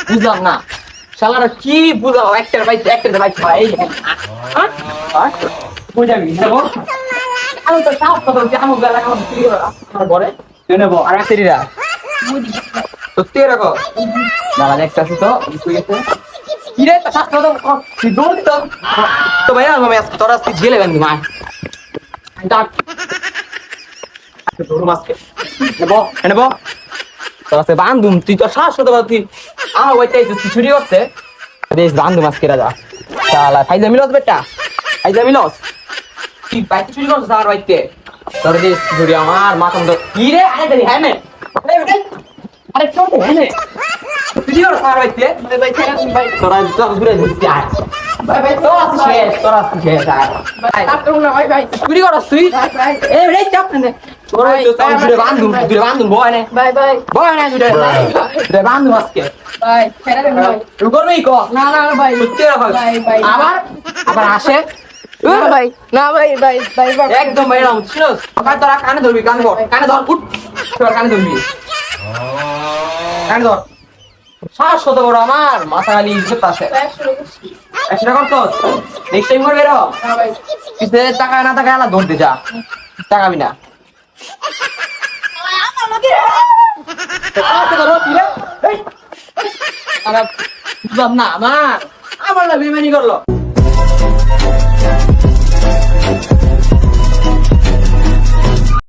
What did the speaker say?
বুঝলাম না শালারা কি বুঝাও একটার বাইক ভাই বুঝাবি নেবো আমি তো সাপ কথা বলছি আমি গেলা আমার ঘরে নেবো আর একটিরা সত্যি রাখো দাঁড়া দেখতেছি তো তুই গেছে কি রে শাস্ত্র তো তুই দৌড় তো তো ভাই আমি আজকে তোর আজকে জেলে বেঁধে মা ডাক দৌড় মাসকে নেবো নেবো তোর আজকে বান্ধুম তুই তো শ্বাস হতে পারতি আমার ওইটাই তুই ছুটি করতে বেশ বান্ধুম আজকে রাজা শালা ফাইজা মিলস বেটা ফাইজা মিলস তুই বাইতে ছুটি করছিস আমার বাইতে তোর দেশ ছুটি আমার মাথা মতো কি রে আরে দেরি হ্যাঁ মেয়ে আরে চল হ্যাঁ মেয়ে তুই আর সার বাইতে ভাই ছেড়ে দিন ভাই তোরা যত দূরে ঘুরতে আয় ভাই তোরা শেষ ভাই আপনি না ভাই চুরি করছ তুই এ রে চাপ নে তোরা তো দূরে বান্ধুম বয় নে বয় না দূরে বান্ধুম আজকে ভাই ছেড়ে দেন ভাই তুই করবি কো না ভাই সত্যি রাখো আবার আসে না ভাই একদম ভাই রাউন্ড শুনোস তোরা কানে ধরবি কানে ধর উঠ তোরা কানে ধরবি কানে ধর শ্বাস কত বড় আমার মাথা খালি ইজ্জত আছে 100 টাকা করছস নেক্সট টাইম করবে রে পিছে টাকা না টাকা আলা ধরতে যা টাকাবি না বুঝলাম না আমার না বেমানি করলো